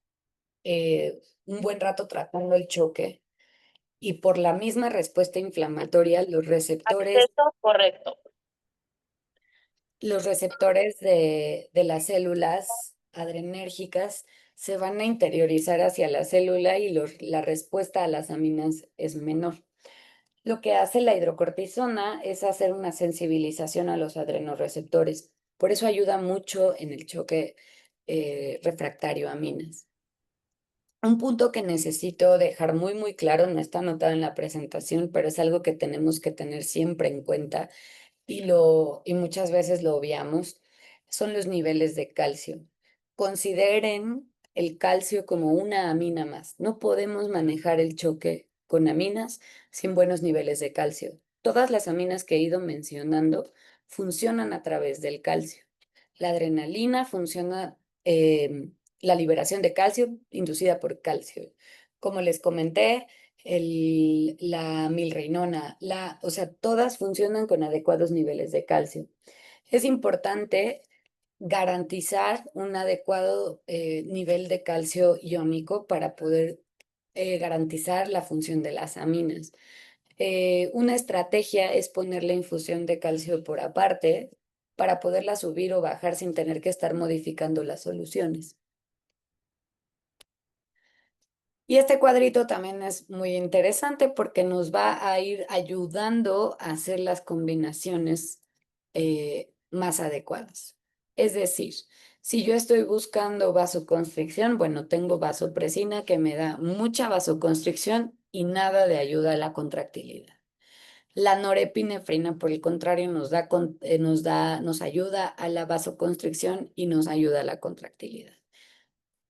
un buen rato tratando el choque y por la misma respuesta inflamatoria, Acceso correcto. los receptores de las células adrenérgicas se van a interiorizar hacia la célula y la respuesta a las aminas es menor. Lo que hace la hidrocortisona es hacer una sensibilización a los adrenorreceptores. Por eso ayuda mucho en el choque refractario a aminas. Un punto que necesito dejar muy claro, no está anotado en la presentación, pero es algo que tenemos que tener siempre en cuenta y muchas veces lo obviamos, son los niveles de calcio. Consideren el calcio como una amina más. No podemos manejar el choque con aminas sin buenos niveles de calcio. Todas las aminas que he ido mencionando funcionan a través del calcio. La adrenalina funciona, la liberación de calcio inducida por calcio. Como les comenté, la milrinona, o sea, todas funcionan con adecuados niveles de calcio. Es importante garantizar un adecuado nivel de calcio iónico para poder garantizar la función de las aminas. Una estrategia es poner la infusión de calcio por aparte para poderla subir o bajar sin tener que estar modificando las soluciones. Y este cuadrito también es muy interesante porque nos va a ir ayudando a hacer las combinaciones más adecuadas. Es decir, si yo estoy buscando vasoconstricción, bueno, tengo vasopresina que me da mucha vasoconstricción y nada de ayuda a la contractilidad. La norepinefrina, por el contrario, nos ayuda a la vasoconstricción y nos ayuda a la contractilidad.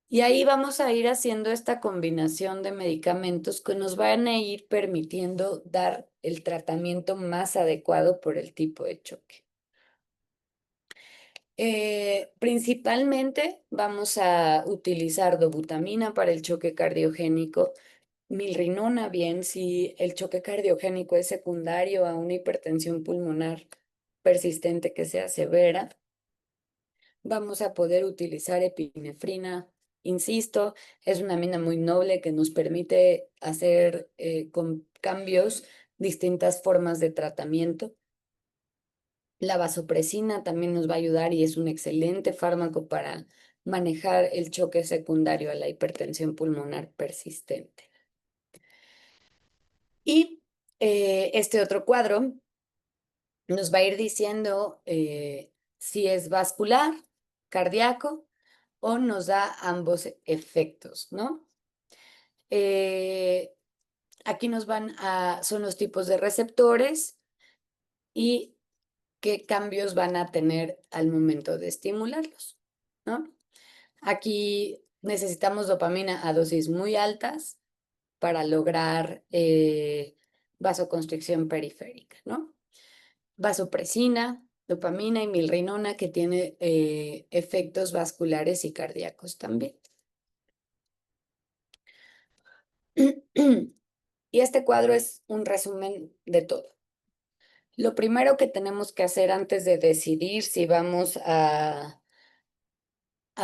Y ahí vamos a ir haciendo esta combinación de medicamentos que nos van a ir permitiendo dar el tratamiento más adecuado por el tipo de choque. Principalmente vamos a utilizar dobutamina para el choque cardiogénico, milrinona bien si el choque cardiogénico es secundario a una hipertensión pulmonar persistente que sea severa. Vamos a poder utilizar epinefrina. Insisto, es una amina muy noble que nos permite hacer con cambios distintas formas de tratamiento. La vasopresina también nos va a ayudar y es un excelente fármaco para manejar el choque secundario a la hipertensión pulmonar persistente. Y este otro cuadro nos va a ir diciendo si es vascular, cardíaco o nos da ambos efectos, ¿no? Aquí son los tipos de receptores y qué cambios van a tener al momento de estimularlos, ¿no? Aquí necesitamos dopamina a dosis muy altas para lograr vasoconstricción periférica, ¿no? Vasopresina, dopamina y milrinona que tiene efectos vasculares y cardíacos también. Y este cuadro es un resumen de todo. Lo primero que tenemos que hacer antes de decidir si vamos a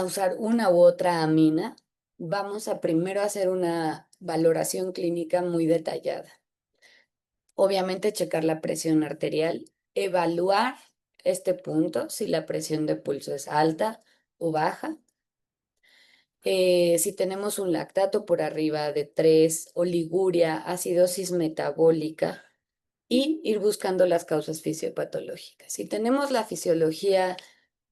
usar una u otra amina, vamos a primero hacer una valoración clínica muy detallada. Obviamente checar la presión arterial, evaluar este punto, si la presión de pulso es alta o baja. Si tenemos un lactato por arriba de 3, oliguria, acidosis metabólica y ir buscando las causas fisiopatológicas. Si tenemos la fisiología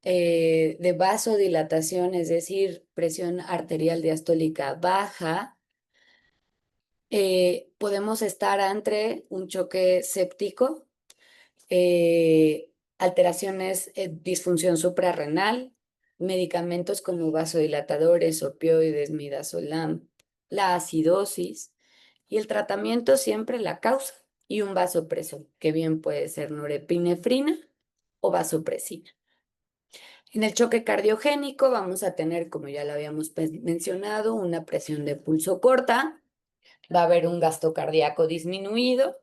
de vasodilatación, es decir, presión arterial diastólica baja, podemos estar ante un choque séptico, alteraciones, disfunción suprarrenal, medicamentos como vasodilatadores, opioides, midazolam, la acidosis y el tratamiento siempre la causa y un vasopresor, que bien puede ser norepinefrina o vasopresina. En el choque cardiogénico vamos a tener, como ya lo habíamos mencionado, una presión de pulso corta, va a haber un gasto cardíaco disminuido,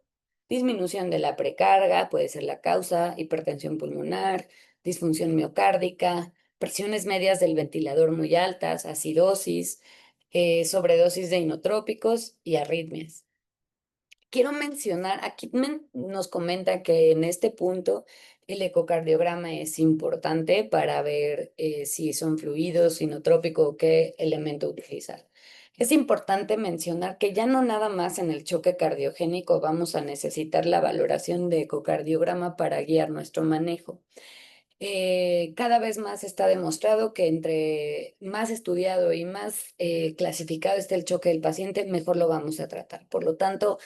disminución de la precarga, puede ser la causa, hipertensión pulmonar, disfunción miocárdica, presiones medias del ventilador muy altas, acidosis, sobredosis de inotrópicos y arritmias. Quiero mencionar, aquí nos comenta que en este punto el ecocardiograma es importante para ver si son fluidos, inotrópico o qué elemento utilizar. Es importante mencionar que ya no nada más en el choque cardiogénico vamos a necesitar la valoración de ecocardiograma para guiar nuestro manejo. Cada vez más está demostrado que entre más estudiado y más clasificado esté el choque del paciente, mejor lo vamos a tratar. Por lo tanto,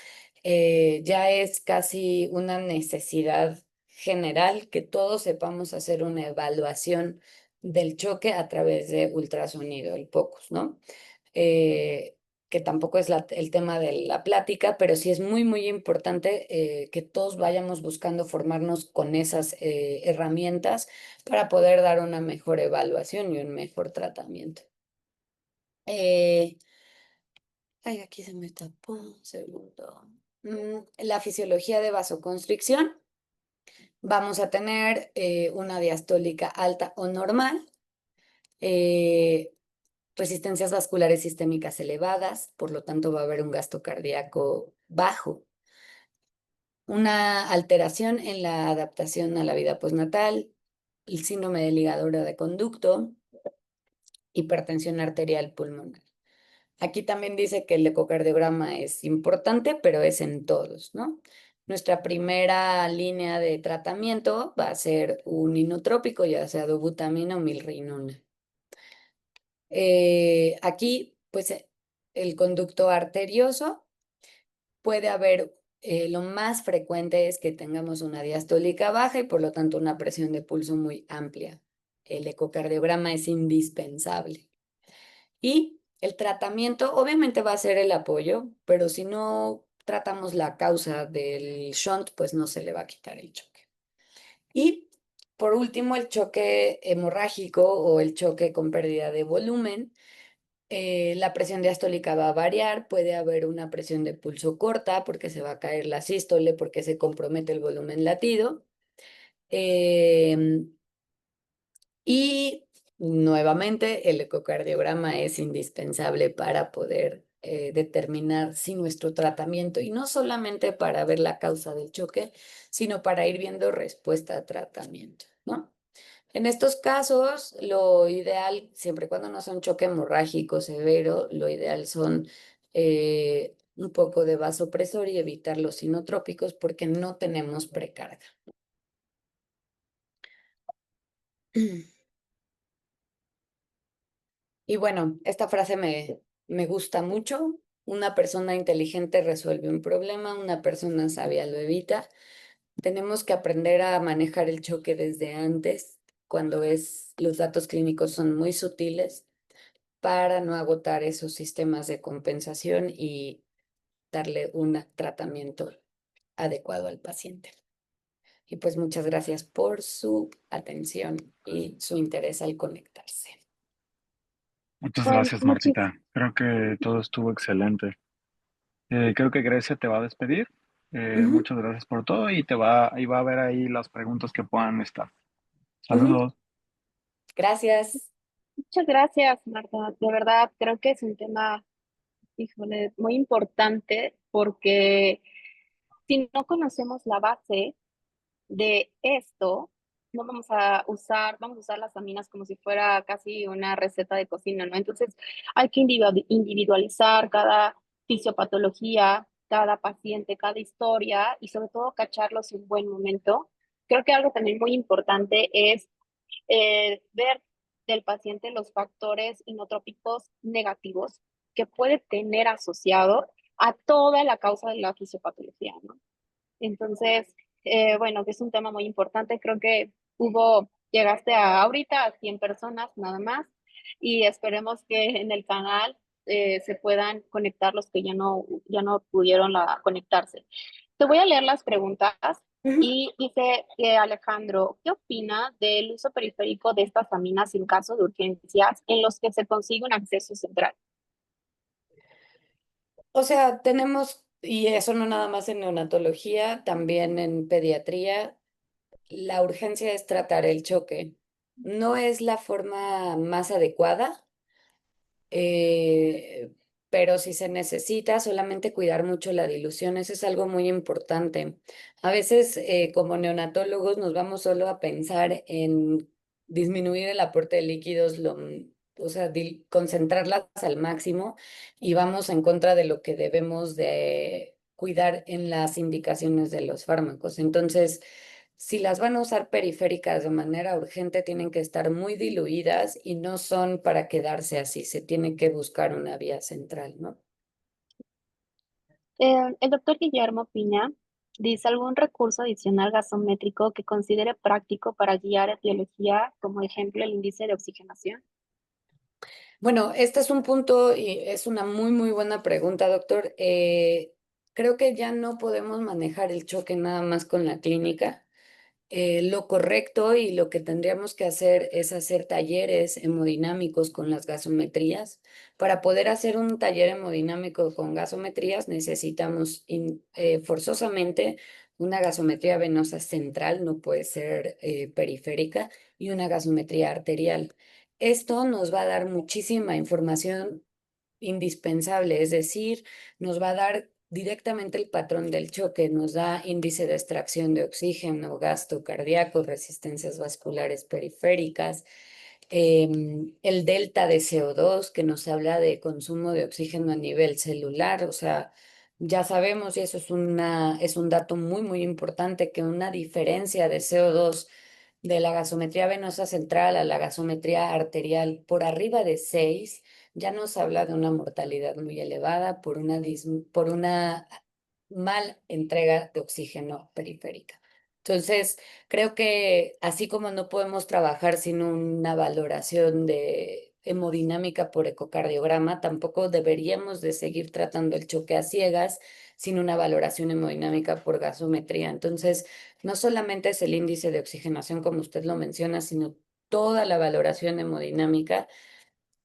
ya es casi una necesidad general que todos sepamos hacer una evaluación del choque a través de ultrasonido, el POCUS, ¿no? Que tampoco es el tema de la plática, pero sí es muy, muy importante que todos vayamos buscando formarnos con esas herramientas para poder dar una mejor evaluación y un mejor tratamiento. Ay, aquí se me tapó un segundo. La fisiología de vasoconstricción. Vamos a tener una diastólica alta o normal. Resistencias vasculares sistémicas elevadas, por lo tanto va a haber un gasto cardíaco bajo, una alteración en la adaptación a la vida postnatal, el síndrome de ligadura de conducto, hipertensión arterial pulmonar. Aquí también dice que el ecocardiograma es importante, pero es en todos, ¿no? Nuestra primera línea de tratamiento va a ser un inotrópico, ya sea dobutamina o milrinona. Aquí, pues, el conducto arterioso, puede haber lo más frecuente es que tengamos una diastólica baja y por lo tanto una presión de pulso muy amplia. El ecocardiograma es indispensable. Y el tratamiento obviamente va a ser el apoyo, pero si no tratamos la causa del shunt, pues no se le va a quitar el choque. Y por último, el choque hemorrágico o el choque con pérdida de volumen. La presión diastólica va a variar, puede haber una presión de pulso corta porque se va a caer la sístole, porque se compromete el volumen latido. Y nuevamente el ecocardiograma es indispensable para poder determinar si nuestro tratamiento, y no solamente para ver la causa del choque, sino para ir viendo respuesta a tratamiento, ¿no? En estos casos, lo ideal, siempre y cuando no sea un choque hemorrágico severo, lo ideal son un poco de vasopresor y evitar los inotrópicos porque no tenemos precarga. Y bueno, esta frase me gusta mucho. Una persona inteligente resuelve un problema, una persona sabia lo evita. Tenemos que aprender a manejar el choque desde antes, cuando los datos clínicos son muy sutiles, para no agotar esos sistemas de compensación y darle un tratamiento adecuado al paciente. Y pues muchas gracias por su atención y su interés al conectarse. Muchas Bueno, gracias, Martita. Creo que todo estuvo excelente. Creo que Grecia te va a despedir. Ujú, Muchas gracias por todo y va a ver ahí las preguntas que puedan estar. ujú. Saludos. Gracias. muchas gracias, Marta. De verdad, creo que es un tema, híjole, muy importante porque si no conocemos la base de esto, no vamos a usar las aminas como si fuera casi una receta de cocina, ¿no? Entonces, hay que individualizar cada fisiopatología, cada paciente, cada historia y sobre todo cacharlos en buen momento. Creo que algo también muy importante es ver del paciente los factores inotrópicos negativos que puede tener asociado a toda la causa de la fisiopatología, ¿no? Entonces, bueno, que es un tema muy importante. Creo que llegaste ahorita a 100 personas nada más y esperemos que en el canal se puedan conectar los que ya no pudieron conectarse. Te voy a leer las preguntas Ujú. y dice Alejandro, ¿qué opina del uso periférico de estas aminas en caso de urgencias en los que se consigue un acceso central? O sea, tenemos, y eso no nada más en neonatología, también en pediatría, la urgencia es tratar el choque. No es la forma más adecuada, eh, pero si se necesita, solamente cuidar mucho la dilución, eso es algo muy importante. A veces, como neonatólogos, nos vamos solo a pensar en disminuir el aporte de líquidos, o sea, concentrarlas al máximo y vamos en contra de lo que debemos de cuidar en las indicaciones de los fármacos. Entonces, si las van a usar periféricas de manera urgente, tienen que estar muy diluidas y no son para quedarse así, se tiene que buscar una vía central, ¿no? El doctor Guillermo Piña dice algún recurso adicional gasométrico que considere práctico para guiar etiología, como ejemplo el índice de oxigenación. Bueno, este es un punto y es una muy, muy buena pregunta, doctor. Creo que ya no podemos manejar el choque nada más con la clínica. Lo correcto y lo que tendríamos que hacer es hacer talleres hemodinámicos con las gasometrías. Para poder hacer un taller hemodinámico con gasometrías necesitamos forzosamente una gasometría venosa central, no puede ser periférica, y una gasometría arterial. Esto nos va a dar muchísima información indispensable, es decir, nos va a dar directamente el patrón del choque, nos da índice de extracción de oxígeno, gasto cardíaco, resistencias vasculares periféricas, el delta de CO2 que nos habla de consumo de oxígeno a nivel celular, o sea, ya sabemos, y eso es un dato muy, muy importante, que una diferencia de CO2 de la gasometría venosa central a la gasometría arterial por arriba de 6 ya nos habla de una mortalidad muy elevada por una mal entrega de oxígeno periférica. Entonces, creo que así como no podemos trabajar sin una valoración de hemodinámica por ecocardiograma, tampoco deberíamos de seguir tratando el choque a ciegas sin una valoración hemodinámica por gasometría. Entonces, no solamente es el índice de oxigenación, como usted lo menciona, sino toda la valoración hemodinámica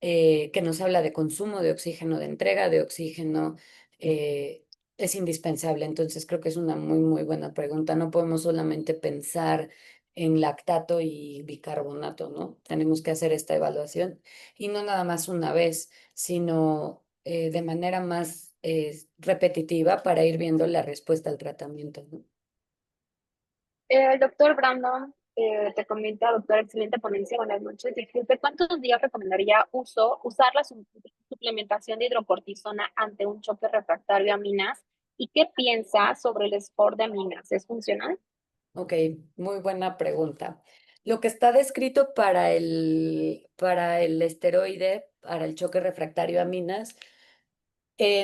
que nos habla de consumo de oxígeno, de entrega de oxígeno, es indispensable. Entonces creo que es una muy, muy buena pregunta. No podemos solamente pensar en lactato y bicarbonato, ¿no? Tenemos que hacer esta evaluación y no nada más una vez, sino de manera más repetitiva para ir viendo la respuesta al tratamiento, ¿no? El doctor Brandon te comenta, doctor, excelente ponencia, buenas noches. Disculpe, ¿cuántos días recomendaría usar la suplementación de hidrocortisona ante un choque refractario a aminas? ¿Y qué piensa sobre el score de aminas? ¿Es funcional? Ok, muy buena pregunta. Lo que está descrito para el esteroide, para el choque refractario a aminas,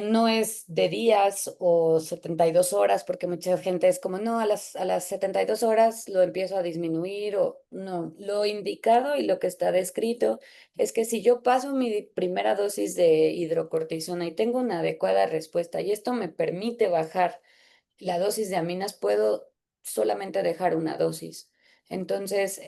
no es de días o 72 horas, porque mucha gente es como, no, a las 72 horas lo empiezo a disminuir o no. Lo indicado y lo que está descrito es que si yo paso mi primera dosis de hidrocortisona y tengo una adecuada respuesta y esto me permite bajar la dosis de aminas, puedo solamente dejar una dosis. Entonces,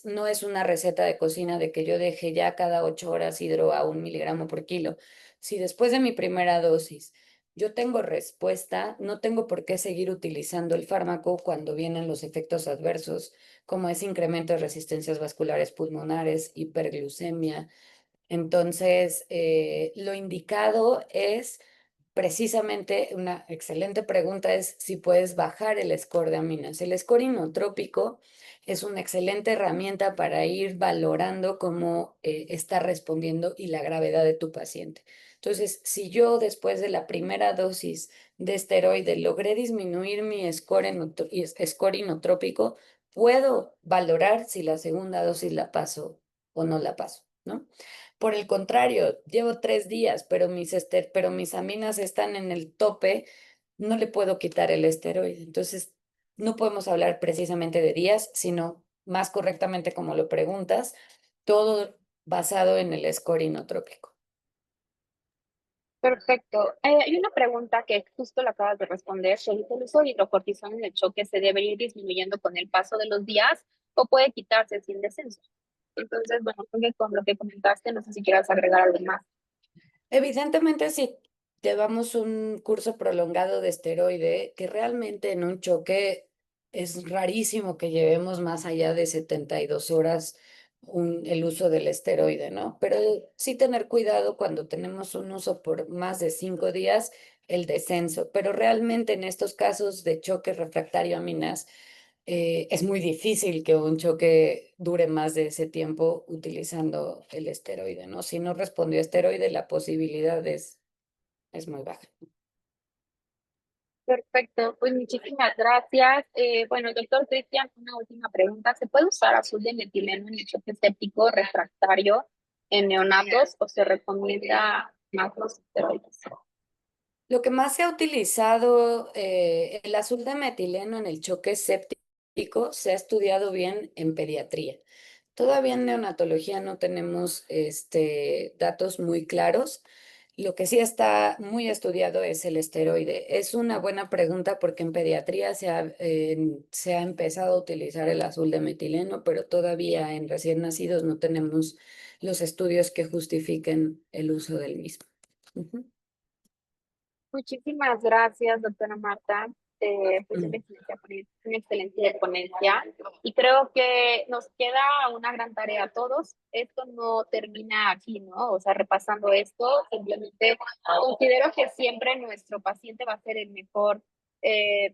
no es una receta de cocina de que yo deje ya cada 8 horas hidro a 1 miligramo por kilo. Si después de mi primera dosis yo tengo respuesta, no tengo por qué seguir utilizando el fármaco cuando vienen los efectos adversos, como es incremento de resistencias vasculares pulmonares, hiperglucemia. Entonces, lo indicado es precisamente una excelente pregunta es si puedes bajar el score de aminas. El score inotrópico es una excelente herramienta para ir valorando cómo está respondiendo y la gravedad de tu paciente. Entonces, si yo después de la primera dosis de esteroide logré disminuir mi score inotrópico, puedo valorar si la segunda dosis la paso o no la paso, ¿no? Por el contrario, llevo 3 días, pero mis aminas están en el tope, no le puedo quitar el esteroide. Entonces, no podemos hablar precisamente de días, sino más correctamente como lo preguntas, todo basado en el score inotrópico. Perfecto. Hay una pregunta que justo la acabas de responder. ¿El uso de hidrocortisona en el choque se debe ir disminuyendo con el paso de los días o puede quitarse sin descenso? Entonces, bueno, creo que con lo que comentaste, no sé si quieras agregar algo más. Evidentemente, si llevamos un curso prolongado de esteroide, que realmente en un choque es rarísimo que llevemos más allá de 72 horas el uso del esteroide, ¿no? Pero sí tener cuidado cuando tenemos un uso por más de 5 días, el descenso. Pero realmente en estos casos de choque refractario a aminas, es muy difícil que un choque dure más de ese tiempo utilizando el esteroide, ¿no? Si no respondió a esteroide, la posibilidad es muy baja. Perfecto, pues muchísimas gracias. Bueno, doctor Cristian, una última pregunta. ¿Se puede usar azul de metileno en el choque séptico refractario en neonatos o se recomienda más los esteroides? Lo que más se ha utilizado, el azul de metileno en el choque séptico, se ha estudiado bien en pediatría. Todavía en neonatología no tenemos datos muy claros. Lo que sí está muy estudiado es el esteroide. Es una buena pregunta porque en pediatría se ha empezado a utilizar el azul de metileno, pero todavía en recién nacidos no tenemos los estudios que justifiquen el uso del mismo. Ujú. Muchísimas gracias, doctora Marta. Pues una excelente ponencia y creo que nos queda una gran tarea a todos. Esto no termina aquí, ¿no? O sea, repasando esto, simplemente considero que siempre nuestro paciente va a ser el mejor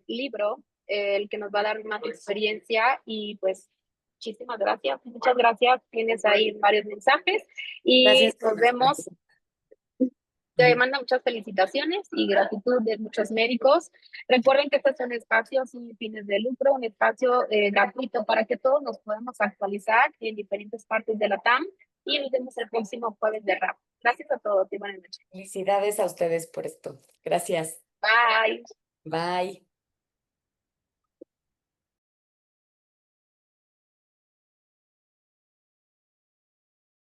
libro, el que nos va a dar más experiencia y pues muchísimas gracias. Muchas gracias. Tienes ahí varios mensajes y Gracias. nos vemos. Te manda muchas felicitaciones y gratitud de muchos médicos. Recuerden que este es un espacio sin fines de lucro, un espacio gratuito para que todos nos podamos actualizar en diferentes partes de la TAM y nos vemos el próximo jueves de RAP. Gracias a todos y buenas noches. Felicidades a ustedes por esto. Gracias. Bye. Bye.